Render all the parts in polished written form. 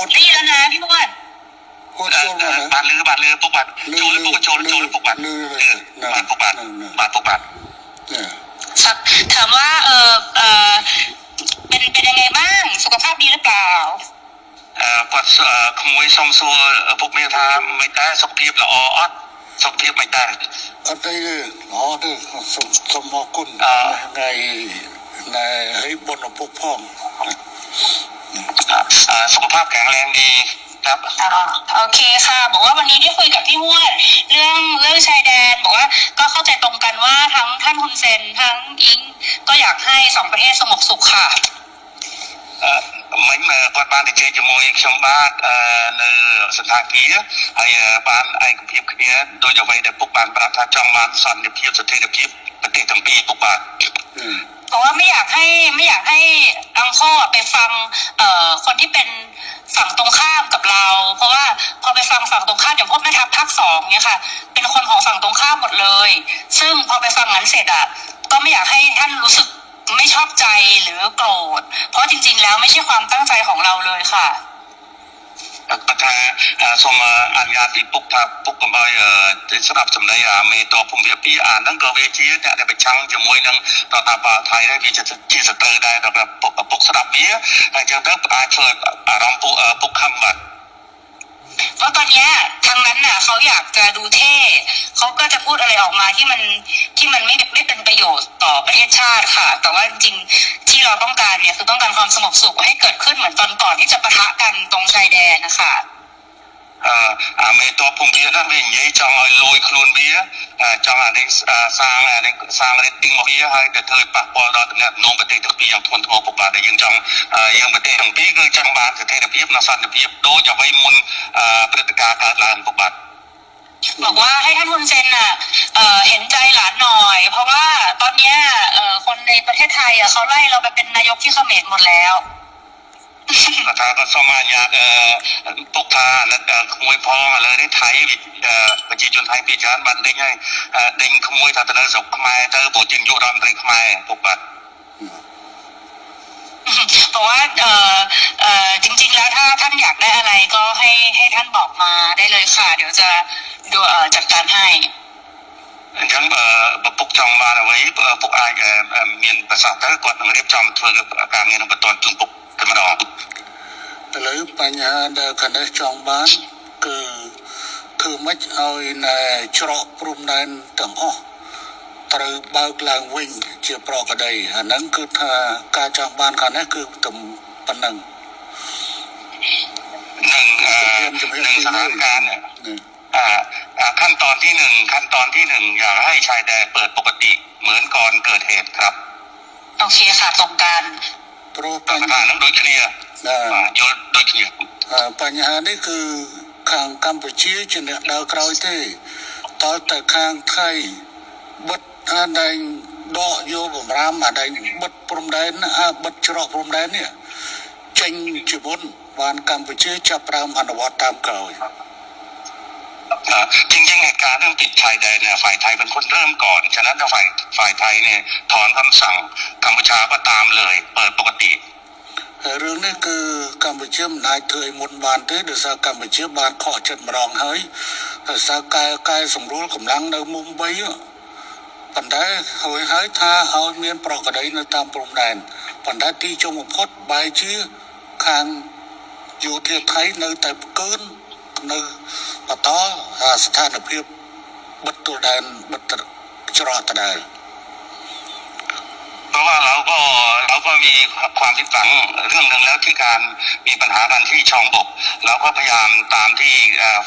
ได้ยินแล้วนะพี่อ้วนบานเรือพวกบานโจรพวกโจรพวกบานบานพวกบานถามว่าเป็นยังไงบ้างสุขภาพดีหรือเปล่าគាត់ក្មួយសុំសួរពុកមានថាមិនដែរសុខភាពល្អអត់សុខភាពមិនដែរអត់ទេល្អទេសូមអរគុណថ្ងៃឲ្យបុណ្យពុកផងสุขภาพแข็งแรงดีครับโอเคค่ะบอกว่าวันนี้ได้คุยกับพี่อ้วนเรื่องชายแดนบอกว่าก็เข้าใจตรงกันว่าทั้งท่านฮุนเซนทั้งอิงก็อยากให้สองประเทศสงบสุขค่ะមិញគាត់បានទៅជែកជាមួយខ្ញុំបាទនៅសន្តាគារហើយបានឯកភាពគ្នាដោយអ្វីដែលពុកបានប្រាប់ថាចង់បានសន្តិភាពស្ថិរភាពប្រទេសទាំងពីរពុកបាទเพราะว่าไม่อยากให้อังโคไปฟังคนที่เป็นฝั่งตรงข้ามกับเราเพราะว่าพอไปฟังฝั่งตรงข้ามอย่างพวกแม่ทัพภาค2เนี่ยค่ะเป็นคนของฝั่งตรงข้ามหมดเลยซึ่งพอไปฟังนั้นเสร็จก็ไม่อยากให้ท่านรู้สึกไม่ชอบใจหรือโกรธเพราะจริงๆแล้วไม่ใช่ความตั้งใจของเราเลยค่ะថាសូមអនុញ្ញាតពីពុកថាពុកកុំឲ្យស្ដាប់សម្ដីមេតបភូមិពីហ្នឹងក៏វាជាអ្នកដែលប្រឆាំងជាមួយនឹងរដ្ឋាភិបាលថៃដែរវាជាសត្រូវដែរដល់ពុកស្ដាប់វាហើយចឹងទៅអាចធ្វើអារម្មណ៍ពុកខឹងបាទเพราะตอนนี้ทางนั้นน่ะเขาอยากจะดูเท่เขาก็จะพูดอะไรออกมาที่มันไม่เป็นประโยชน์ต่อประเทศชาติค่ะแต่ว่าจริงๆที่เราต้องการเนี่ยคือต้องการความสงบสุขให้เกิดขึ้นเหมือนตอนก่อนที่จะปะทะกันตรงชายแดนนะคะមេតបភូមិហ្នឹងវានិយាយចង់ឲ្យលួយខ្លួនវាចង់អានេះសាងរេតติ้ងមកវាហើយទៅធ្វើប៉ះពាល់ដល់ទំនាក់ទំនងប្រទេសទាំងពីរយ៉ាងធ្ងន់ធ្ងរពុកបាទដែលយើងចង់យើងប្រទេសទាំងពីរគឺចង់បានស្ថិរភាពនិងសន្តិភាពដូចអ្វីមុនព្រឹត្តិការណ៍កើតឡើងពុកបាទบอกว่าให้ท่านฮุนเซนเห็นใจหลานหน่อยเพราะว่าตอนนี้คนในประเทศไทยเขาไล่เราไปเป็นนายกที่เขมรหมดแล้วថាក៏សូមអនុញ្ញាតពុកថាក្មួយផងឥឡូវនេះថៃប្រជាជនថៃពីច្រើនបានដេញហើយដេញក្មួយថាទៅនៅស្រុកខ្មែរទៅព្រោះជានាយករដ្ឋមន្ត្រីខ្មែរពុកបាទเพราะว่าจริงๆแล้วถ้าท่านอยากได้อะไรก็ให้ท่านบอกมาได้เลยค่ะเดี๋ยวจะดูจัดการให้អញ្ចឹងបើពុកចង់បានអ្វីពុកអាចមានប្រសាសន៍ទៅគាត់នឹងរៀបចំធ្វើការងារនឹងបន្តជូនពុកតែម្ដងឥឡូវបញ្ហាដែលគណៈចង់បានគឺធ្វើម៉េចឲ្យនៅច្រកព្រំដែនទាំងអស់ត្រូវបើកឡើងវិញជាប្រក្រតីអាហ្នឹងគឺថាការចង់បានគណៈគឺទំប៉ុណ្ណឹងនឹងสถานการณ์ขั้นตอนที่1อยากให้ชายแดนเปิดปกติเหมือนก่อนเกิดเหตุครับโอเคค่ะตรงกันព្រោះបញ្ហាហ្នឹងដូចគ្នាយល់ដូចគ្នាបញ្ហានេះគឺខាងកម្ពុជាជាអ្នកដើរក្រោយទេតើតែខាងថៃបិទដែងដកយកបំរាមដែងបិទព្រំដែនបិទច្រកព្រំដែននេះចេញជាមុនបានកម្ពុជាចាប់ផ្ដើមអនុវត្តតាមក្រោយจริงๆเหตุการณ์เรื่องปิดชายแดนเนี่ยฝ่ายไทยเป็นคนเริ่มก่อนฉะนั้นถ้าฝ่ายไทยเนี่ยถอนคำสั่งกัมพูชาก็ตามเลยเปิดปกติរឿងនេះគឺកម្ពុជាមិនអាចធ្វើឲ្យមុនបានទេដោយសារកម្ពុជាបានខកចិត្តម្ដងហើយដោយសារកែសម្រួលកម្លាំងនៅមុំ3ប៉ុន្តែហើយថាឲ្យមានប្រក្រតីនៅតាមព្រំដែនប៉ុន្តែទីចុងបំផុតបែរជាខាងយោធាថៃនៅតែផ្កើននៅបន្តស្ថានភាពបិទទូដែនបិទច្រកដដែលเพราะว่าเราก็มีความผิดหวังเรื่องนึงแล้วที่การมีปัญหากันที่ช่องบกเราก็พยายามตามที่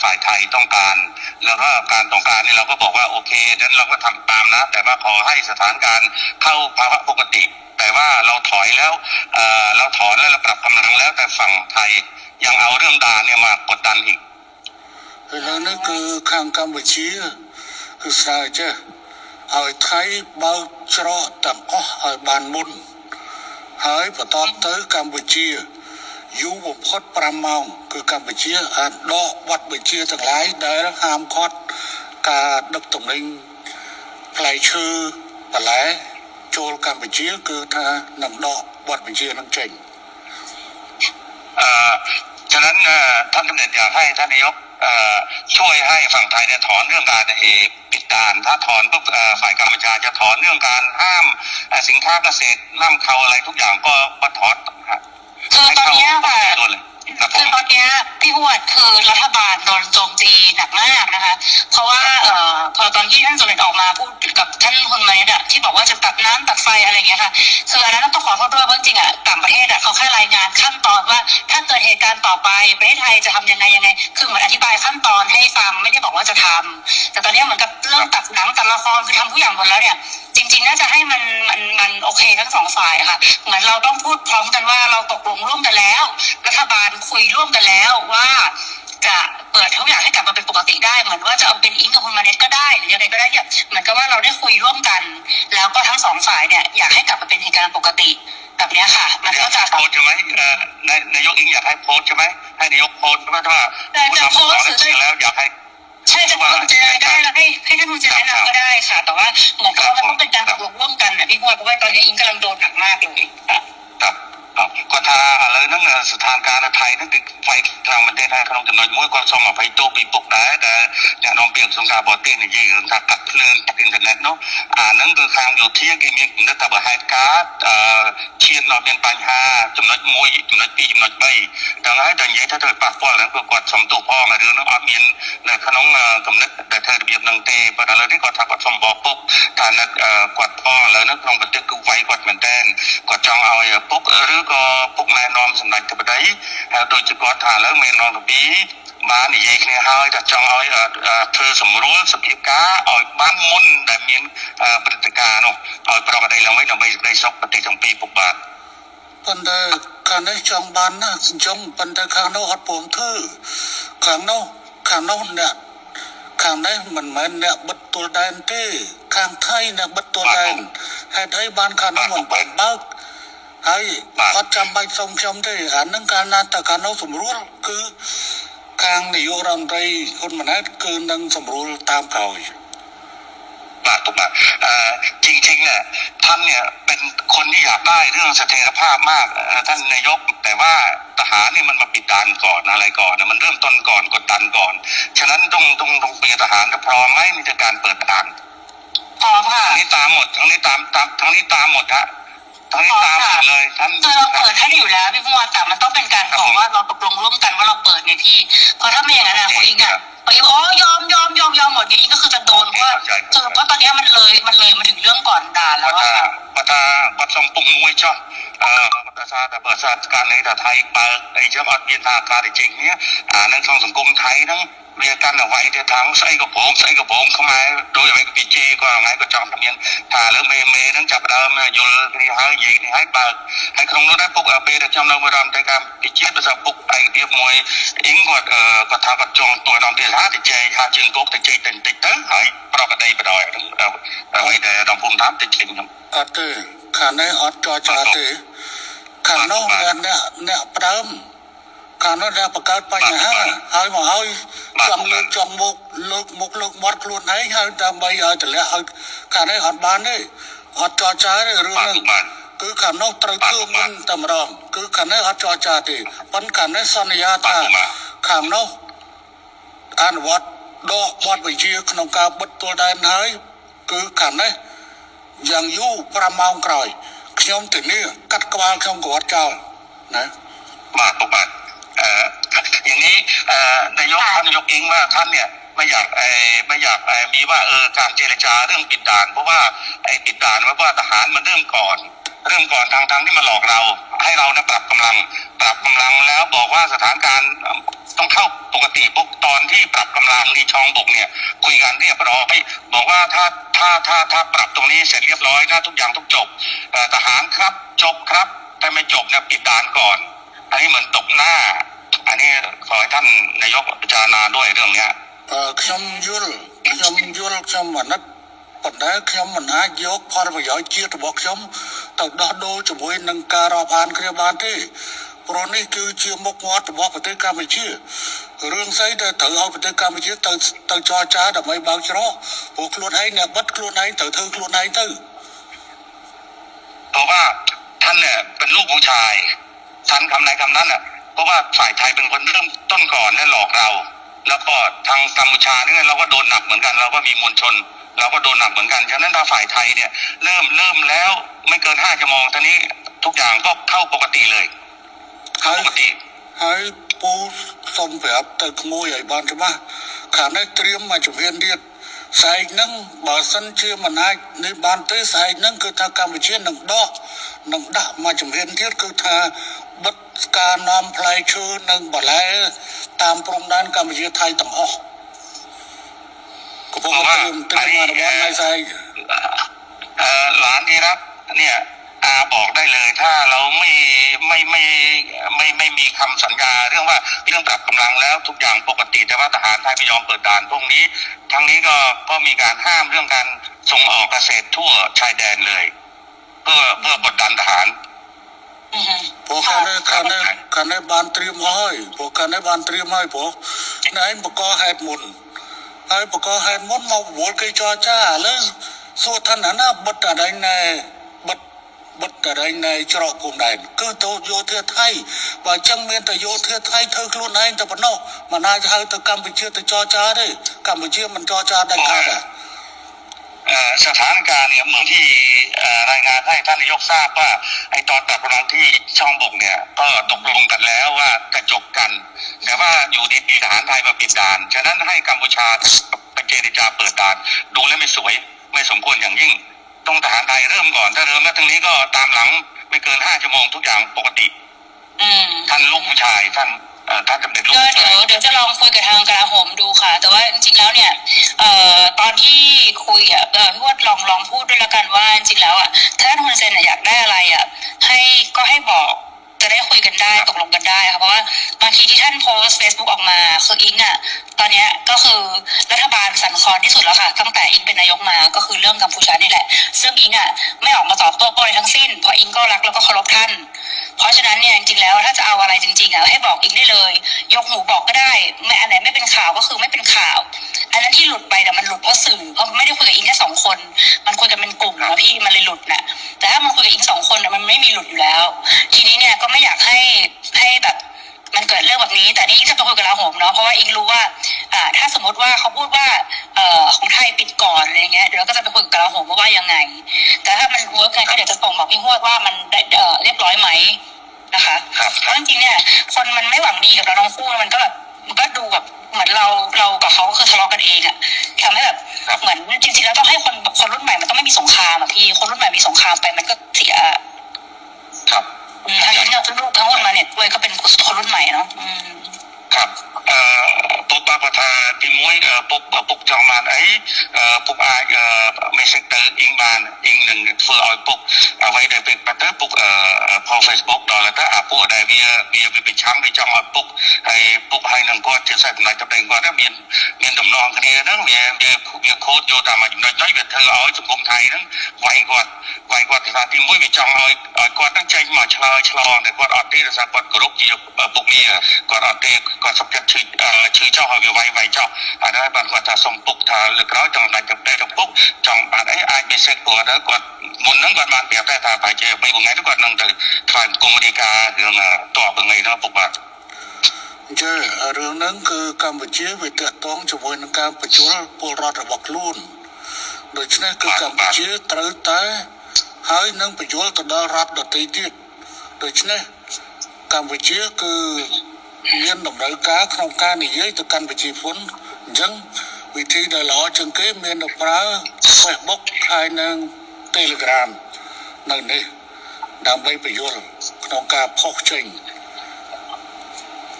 ฝ่ายไทยต้องการแล้วก็การต้องการนี่เราก็บอกว่าโอเคนั้นเราก็ทำตามนะแต่ว่าขอให้สถานการณ์เข้าภาวะปกติแต่ว่าเราถอยแล้วเราถอนแล้วเราปรับกำลังแล้วแต่ฝั่งไทยยังเอาเรื่องด่านเนี่ยมากดดันอีกแล้วนี่คือខាងកម្ពុជាគឺស្រាវចេះឲ្យថៃបើកច្រកទាំងអស់ឲ្យបានមុនហើយបន្តទៅកម្ពុជាយូរបំផុត5ម៉ោងគឺកម្ពុជាអាចដកវត្តបញ្ជាទាំងឡាយដែលហាមឃាត់ការដឹកទំនិញផ្លែឈើបន្លែចូលកម្ពុជាគឺថានឹងដកវត្តបញ្ជានឹងចេញจ ฉะนั้นท่านกำเนิดอยากให้ท่านนายกช่วยให้ฝั่งไทยเนี่ยถอนเรื่องการปิดด่านถ้าถอนปุ๊บฝ่ายกัมพูชาจะถอนเรื่องการห้ามสินค้าเกษตรนำเข้าอะไรทุกอย่างก็ถอนคือตอนนี้ค่ะคือตอนนี้พี่หวดคือรัฐบาลโดนโจมตีหนักมากนะคะเพราะว่าพอตอนที่ท่านสมเด็จออกมาพูดกับท่านคุณมาเนี่ยที่บอกว่าจะตัดน้ำตัดไฟอะไรอย่างเงี้ยค่ะคืออันนั้นต้องขอโทษด้วยเพราะจริงอ่ะต่างประเทศอ่ะเขาแค่รายงานขั้นตอนว่าถ้าเกิดเหตุการณ์ต่อไปประเทศไทยจะทำยังไงคือเหมือนอธิบายขั้นตอนให้ฟังไม่ได้บอกว่าจะทำแต่ตอนนี้เหมือนกับเรื่องตัดหนังตัดละครคือทำทุกอย่างหมดแล้วเนี่ยจริงๆน่าจะให้มันโอเคทั้งสองฝ่ายค่ะเหมือนเราต้องพูดพร้อมกันว่าเราตกลงร่วมกันแล้วรัฐบาลคุยร่วมกันแล้วว่าจะเปิดทุกอย่างให้กลับมาเป็นปกติได้เหมือนว่าจะเอาเป็นอิงกับคุณมาเน็ตก็ได้หรือยังไงก็ได้เนี่ยเหมือนกับว่าเราได้คุยร่วมกันแล้วก็ทั้งสองฝ่ายเนี่ยอยากให้กลับมาเป็นเหตุการณ์ปกติแบบนี้ค่ะมันก็จะโพสใช่ไหมนายกอิงอยากให้โพสใช่ไหมให้นายกโพสว่าจะโพสหรือแล้วอยากให้ใช่จะคุณจะได้แล้วให้ท่านคุณจะแนะนำก็ได้ค่ะแต่ว่าเหมือนกับว่ามันต้องเป็นการตกลงร่วมกันนะพี่พวดเพราะว่าตอนนี้อิงกำลังโดนหนักมากเลยครับก็ถ้าเลยนั่งสถานการณ์ไทยนั่นคือไฟทางประเทศไทยขนมจำนวนมวยก็ส่งมาไฟโตปีปุกได้แต่อย่างน้องเปียกสงการบอเต้นยืนถ้าตัดเพลินตัดอินเทอร์เน็ตเนาะนั่นคือทางอยู่ที่กิมยังนักตบหายการ์ดเชียนเราเป็นปัญหาจำนวนมวยจำนวนปีจำนวนใบดังนั้นดังนี้ถ้าเธอปากว่าแล้วก็กดสมตัวพ่อมาเรื่องน้องอามีนในขนมกำเนิดแต่เธอระเบียบนังเตะประเด็นที่กดทักกดสมบอกปุ๊บฐานนักกดพ่อแล้วนักลงบันทึกไว้กดเหมือนเต้นกดจองเอาปุ๊บหรือก็ពុកណែនាំសម្ដេចទៅប្តីហើយដូចជាគាត់ថាឥឡូវមានរងទៅពីបាននិយាយគ្នាហើយថាចង់ឲ្យធ្វើសម្រួលសភាពការឲ្យបានមុនដែលមានព្រឹត្តិការណ៍នោះឲ្យប្រកបដីឡើងវិញដើម្បីសេចក្តីសុខប្រទេសទាំងពីរពុកបាទប៉ុន្តែខាងនេះចង់បានណាចង់ប៉ុន្តែខាងនោះអត់ព្រមធ្វើខាងនោះអ្នកខាងនេះមិនមែនអ្នកបិទទល់ដែនទេខាងថៃអ្នកបិទទល់ដែនហេតុអីបានខាងនោះមិនបើកហើយអត់ចាំបាច់សុំខ្ញុំទេអានឹងកាលណាតើកាលនោះសម្រួលគឺខាងនាយករដ្ឋមន្ត្រីហ៊ុនម៉ាណែតគឺនឹងសម្រួលតាមក្រោយបាទពុកបាទจริงๆเนี่ยท่านเนี่ยเป็นคนที่อยากได้เรื่องเสถียรภาพมากท่านนายกแต่ว่าทหารนี่มันมาปิดด่านก่อนอะไรก่อนมันเริ่มต้นก่อนกดดันก่อนฉะนั้นต้องมีทหารพร้อมไหมในการเปิดด่านพร้อมค่ะทั้งนี้ตามหมดทั้งนี้ตามหมดฮะทั้งนี้ตามหมดเลยท่านคือเราเปิดให้อยู่แล้วพี่พงศ์แต่มันต้องเป็นการบอกว่าเราตกลงร่วมกันว่าเราเปิดไงพี่เพราะถ้าไม่อย่างนั้นนะคนอีกอ่ะพออีกยอมหมดอย่างนี้ก็คือจะโดนว่าคือเพราะตอนนี้มันเลยมาถึงเรื่องก่อนด่าแล้วว่าปัตสมปุงมวยจ้ะประชาแต่ประชาการในไทยเปิดไอ้เจ้าอัดบินทางการจริงเนี้ยนั่นทางสังคมไทยนั่งเรียกกันเอาไว้ที่ทางใส่กระโปรงเข้ามาโดยไอ้ปีจีก็ไงก็จองทำยังถ้าเรื่องเมย์นั่งจับเดิมอยู่ที่หายยิงให้เปิดให้คงรู้ได้ปุ๊กเบย์จำนำมาดำแต่การปีจีประสบปุ๊กไอ้เดียบมวยอิงก็ทำกับจองตัวนำที่ร้านที่เจหาจึงกุ๊กที่เจติดเต้หายปรากฏได้ไปดอยเอาไว้แต่ดำพุ่มทับติดจริงครับខាងនេះអត់ចរចាទេខាងនោះអ្នកប្រើមខាងនោះអ្នកបង្កើតបញ្ហាហើយមកហើយចង់លើកមុខមាត់ខ្លួនឯងហើយដើម្បីឲ្យតម្លាក់ឲ្យខាងនេះអត់បានទេអត់ចរចាទេរឿងហ្នឹងគឺខាងនោះត្រូវធ្វើមុនតែម្ដងគឺខាងនេះអត់ចរចាទេប៉ុន្តែខាងនេះសន្យាថាខាងនោះអនុវត្តដកបទវិជាក្នុងការបិទទល់ដែនហើយគឺខាងនេះយ៉ាងយូរ5ម៉ោងក្រោយខ្ញុំទៅនេះកាត់ក្បាលខ្ញុំក៏អត់ចោលណាបាទពុកបាទอย่างนี้นายกอิงว่าท่านเนี่ยไม่อยากมีว่าการเจรจาเรื่องปิดด่านเพราะว่าปิดด่านว่าทหารมันเริ่มก่อนทางที่มาหลอกเราให้เรานะปรับกำลังแล้วบอกว่าสถานการณ์ต้องเข้าปกติปุ๊บตอนที่ปรับกำลังที่ช่องบกเนี่ยคุยกันเรียบร้อยบอกว่าถ้าปรับตรงนี้เสร็จเรียบร้อยถ้าทุกอย่างจบทหารครับจบครับแต่ไม่จบเนี่ยปิดด่านก่อนอันนี้เหมือนตบหน้าอันนี้ขอให้ท่านนายกพิจารณาด้วยเรื่องนี้ខ្ញុំយល់ខ្ញុំអាណិតប៉ុន្តែខ្ញុំមិនអាចយកផលប្រយោជន៍ជាតិរបស់ខ្ញុំទៅដោះដូរជាមួយនឹងការរាប់អានគ្នាបានទេព្រោះនេះគឺជាមុខមាត់របស់ប្រទេសកម្ពុជារឿងស្អីដែលត្រូវឲ្យប្រទេសកម្ពុជាទៅចរចាដើម្បីបើកច្រកព្រោះខ្លួនឯងអ្នកបិទខ្លួនឯងត្រូវធ្វើខ្លួនឯងទៅเพราะว่าท่านเนี่ยเป็นลูกผู้ชายท่านคำไหนคำนั้นน่ะ เพราะว่าฝ่ายไทยเป็นคนเริ่มต้นก่อนและหลอกเรา แล้วก็ทางกัมพูชาเนี่ยเราก็โดนหนักเหมือนกันเราก็มีมวลชนเราก็โดนหนักเหมือนกันฉะนั้นถ้าฝ่ายไทยเนี่ยเริ่มแล้วไม่เกิน5 ชั่วโมงตอนนี้ทุกอย่างก็เข้าปกติเลยปกติ ហើយពូសុំប្រាប់ទៅក្មួយឲ្យបានច្បាស់ខាងនេះត្រៀមមកជំហានទៀតស្អែកហ្នឹងបើសិនជាមិនអាចនេះបានទេស្អែកហ្នឹងគឺថាកម្ពុជានឹងដាក់មកជំហានទៀតគឺថាបិទការនាំផ្លែឈើនិងបន្លែតាមព្រំដែនកម្ពុជាថៃទាំងអស់ក៏ពូត្រៀមមករបស់ថ្ងៃស្អែក หลานที่รักเนี่ยอาบอกได้เลยถ้าเราไม่มีคำสัญญาเรื่องว่าเรื่องปรับกำลังแล้วทุกอย่างปกติแต่ว่าทหารไทยไม่ยอมเปิดด่านพวกนี้ทั้งนี้ก็มีการห้ามเรื่องการส่งออกเกษตรทั่วชายแดนเลยเพื่อกดดันทหาร ព្រោះខាងនេះបានត្រៀមហើយព្រោះខាងនេះបានត្រៀមហើយព្រោះណែបកហេតុមុនហើយបកហេតុមុនមកវល់គេចរចាឥឡូវសួរថាណាបិទអីណែបិទអីណែច្រកគុំដែរគឺទៅយោធាថៃបើអញ្ចឹងមានតែយោធាថៃធ្វើខ្លួនឯងតែប៉ុណ្ណោះមិនអាចហៅទៅកម្ពុជាទៅចរចាទេកម្ពុជាមិនចរចាដាច់ខាតទេ สถานการณ์เนี่ยเหมือนที่รายงานให้ท่านนายกทราบว่าไอ้ตอนปรับกำลังที่ช่องบกเนี่ยก็ตกลงกันแล้วว่าจะจบกันแต่ว่าอยู่ดีๆทหารไทยมาปิดด่านฉะนั้นให้กัมพูชาไปเจรจาเปิดด่านดูแล้วไม่สวยไม่สมควรอย่างยิ่งต้องทหารไทยเริ่มก่อนถ้าเริ่มแล้วทางนี้ก็ตามหลังไม่เกิน5 ชั่วโมงทุกอย่างปกติท่านลูกผู้ชายท่านจะเป็นลูกผู้ชายเดี๋ยวจะลองคุยกับทางกลาโหมดูค่ะแต่ว่าจริงๆแล้วเนี่ยตอนที่คุยพี่วดลองพูดด้วยละกันว่าจริงๆแล้วถ้าท่านฮุนเซนอยากได้อะไรให้บอกจะได้คุยกันได้ตกลงกันได้ค่ะเพราะว่าบางทีที่ท่านโพสต์ Facebook ออกมาคืออิงตอนนี้ก็คือรัฐบาลสั่นคลอนที่สุดแล้วค่ะตั้งแต่อิงเป็นนายกมาก็คือเรื่องกัมพูชานี่แหละซึ่งอิงไม่ออกมาตอบโต้อะไรทั้งสิ้นเพราะอิงก็รักแล้วก็เคารพท่านเพราะฉะนั้นเนี่ยจริงๆแล้วถ้าจะเอาอะไรจริงๆให้บอกอิงได้เลยยกหูบอกก็ได้ไม่อันไหนไม่เป็นข่าวก็คือไม่เป็นข่าวอันนั้นที่หลุดไปมันหลุดเพราะสื่อเพราะไม่ได้คุยกับอิงแค่2 คนมันคุยกันเป็นกลุ่มนะพี่มันเลยหลุดนะแต่ถ้ามันคุยกับอิง2 คนมันไม่มีหลุดอยู่แล้วทีนี้เนี่ยก็ไม่อยากให้แบบมันเกิดเรื่องแบบนี้แต่นี่อิงจะไปคุยกับกลาโหมเนาะเพราะว่าอิงรู้ว่าถ้าสมมติว่าเขาพูดว่าของไทยปิดก่อนอะไรเงี้ยเดี๋ยวเราก็จะไปคุยกับกลาโหมว่ายังไงแต่ถ้ามันเวิร์กไงก็เดี๋ยวจะส่งบอกพี่ฮวดว่ามันเรียบร้อยไหมนะคะเพราะจริงๆเนี่ยคนมันไม่หวังดีกับเราทั้งคู่มันก็ดูแบบเหมือนเรากับเขาก็คือทะเลาะกันเองทำให้แบบเหมือนจริงๆแล้วต้องให้คนรุ่นใหม่มันต้องไม่มีสงครามพี่คนรุ่นใหม่มีสงครามไปมันก็เสียครับทั้งนี้ทั้งหมดมาเนี่ยด้วยก็เป็นคนรุ่นใหม่เนาะครับពុកបបថាទី1ពុកចង់បានអីពុកអាចមេសេចទៅអ៊ីងបានអ៊ីងនឹងធ្វើឲ្យពុកអ្វីដែលពេលទៅពុកផុស Facebook ដល់ទៅអាពួកដែលវាប្រឆាំងវាចង់ឲ្យពុកហើយនឹងគាត់ជាសាច់ដំណើរទៅគាត់មានដំណងគ្នាហ្នឹងវាខូចយកតាមចំណុចនេះវាធ្វើឲ្យសង្គមថៃហ្នឹងវាយគាត់ថាទី1វាចង់ឲ្យគាត់ហ្នឹងចេញមកឆ្លើយឆ្លងតែគាត់អត់ទេដោយសារគាត់គោរពជាពុកមាគាត់អត់ទេគាត់សុខចិត្តឈឺចោលឲ្យវាវាយចោលហើយដល់បានគាត់ថាសុំពុកថាលើក្រោយចង់ដាច់ទៅទៅពុកចង់បានអីអាចមានសិទ្ធិគាត់មុនហ្នឹងគាត់បានប្រាប់តែថាប្រហែលជា3 ថ្ងៃទៅគាត់នឹងទៅថ្លែងគមនីការរឿងតបថ្ងៃហ្នឹងពុកបាទអញ្ចឹងរឿងហ្នឹងគឺកម្ពុជាវាទាក់ទងជាមួយនឹងការបញ្ជូលពលរដ្ឋរបស់ខ្លួនដូច្នេះគឺកម្ពុជាត្រូវតែហើយនឹងបញ្ជូលទៅដល់រដ្ឋដទៃទៀតដូច្នេះកម្ពុជាគឺមានតម្រូវការក្នុងការនិយាយទៅកាន់ប្រជាជនអញ្ចឹងវិធីដែលល្អជាងគេមានតែប្រើ Facebook ហើយនឹង Telegram នៅនេះដើម្បីបញ្យល់ក្នុងការផុសចេញ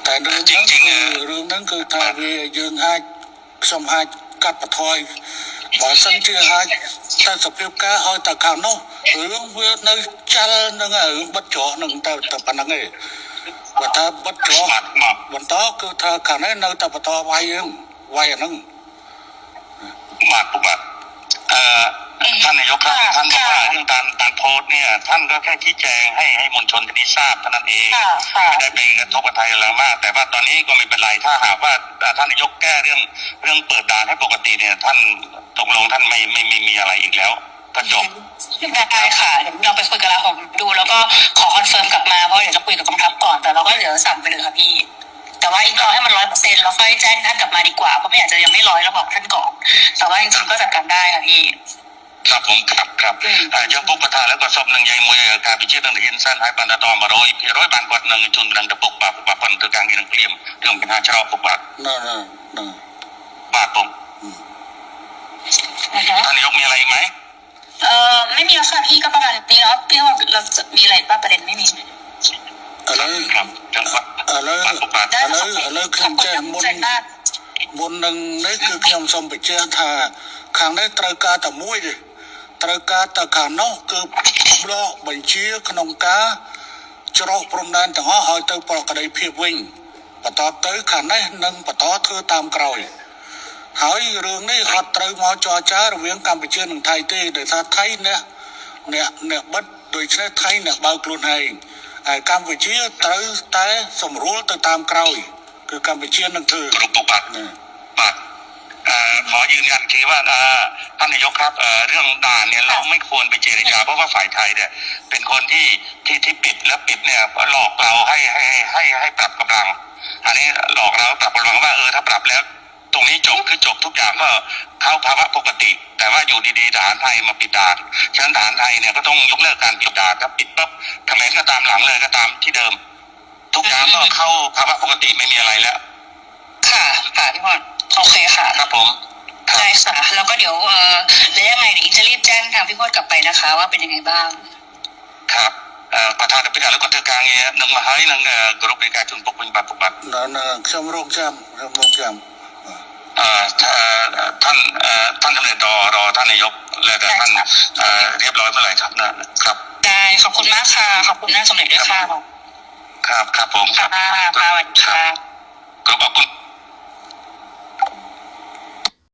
តែរឿងហ្នឹងគឺថាវាយើងខ្ញុំអាចកាត់បន្ថយបើសិនជាអាចតែសភាពការឲ្យតែខាងនោះរឿងវានៅចាល់នឹងរឿងបិទច្រកនឹងតែប៉ុណ្្នឹងឯងបើថាបិទច្រកបន្តគឺថាខាងនេះនៅតែបន្តវាយអាហ្នឹងបាទពុកបាទท่านนายกท่านบอกว่าเรื่องการโพสต์เนี่ยท่านก็แค่ชี้แจงให้มวลชนที่ทราบเท่านั้นเองไม่ได้ไปกระทบกับไทยอะไรมากแต่ว่าตอนนี้ก็ไม่เป็นไรถ้าหากว่าท่านนายกแก้เรื่องเปิดด่านให้ปกติเนี่ยท่านตกลงท่านไม่มีอะไรอีกแล้วก็จบได้ค่ะเดี๋ยวเราไปคุยกับเราผมดูแล้วก็ขอคอนเฟิร์มกลับมาเพราะ อยากจะคุยกับกองทัพก่อนแต่เราก็เดี๋ยวสั่งไปเลยค่ะพี่แต่ว่าอีกรอให้มัน100%แล้วค่อยแจ้งท่านกลับมาดีกว่าเพราะไม่อยากจะยังไม่100แล้วบอกท่านก่อนแต่ว่าจริงๆก็จัดการได้ค่ะพี่ครับผมครับយកពុកបថាលើក៏សុំនឹងនិយាយមួយការវិជានឹងរៀនសិនហើយបានដល់100%បានគាត់នឹងជូននឹងទៅពុកបាទប៉ុន្តែការងារនឹងព្រាមរឿងបញ្ហាច្រកពុកបាទបាទผมท่านนายกมีอะไรอีกไหมไม่มีแล้วค่ะพี่ก็ประมาณนี้เนาะพี่ว่าเราจะมีอะไรบ้างประเด็นไม่มีอะไรครับจังหวัดอะไรខ្ញុំចេះមុននឹងនេះគឺខ្ញុំសូមបញ្ជាក់ថាខាងនេះត្រូវការតែមួយទេត្រូវការតែខាងនោះគឺប្លុកបញ្ជាក្នុងការច្រកព្រំដែនទាំងអស់ឲ្យទៅប្រក្តីភាពវិញបន្តទៅខាងនេះនឹងបន្តធ្វើតាមក្រោយហើយរឿងនេះអត់ត្រូវមកចរចារវាងកម្ពុជានិងថៃទេដោយសារថៃអ្នកបិទដូច្នេះថៃអ្នកបើកខ្លួនឯងហើយកម្ពុជាត្រូវតែសម្រួលទៅតាមក្រោយគឺកម្ពុជានឹងធ្វើគ្រប់ពុកបាទขอยืนยันทีว่าท่านนายกครับเรื่องด่านเนี่ยเราไม่ควรไปเจรจาเพราะว่าฝ่ายไทยเนี่ยเป็นคนที่ปิดแล้วปิดเนี่ยหลอกเราให้ปรับกำลังอันนี้หลอกเราปรับกำลังว่าถ้าปรับแล้วตรงนี้จบคือจบทุกอย่างก็เข้าภาวะปกติแต่ว่าอยู่ดีๆทหารไทยมาปิดด่านฉะนั้นทหารไทยเนี่ยก็ต้องยกเลิกการปิดด่านถ้าปิดปั๊บเขมรก็ตามหลังเลยก็ตามที่เดิมทุกอย่างก็เข้าภาวะปกติไม่มีอะไรแล้วค่ะพี่พรโอเคค่ะครับผมได้ค่ะแล้วก็เดี๋ยวแล้วยังไงเดี๋ยวจะรีบแจ้งทางพี่พรกลับไปนะคะว่าเป็นยังไงบ้างครับประธานพิจารณาแล้วก็ถือการเงี้ยนึงมาให้นึงกรุ๊ปในการจุนปกเป็นบัตรนั่นខ្ញុំរងចាំท่านสำเร็จรอท่านนายกและท่านเรียบร้อยเมื่อไหร่ครับนะครับได้ขอบคุณมากค่ะขอบคุณท่านสมเด็จด้วยค่ะครับผมค่ะสวัสดีค่ะ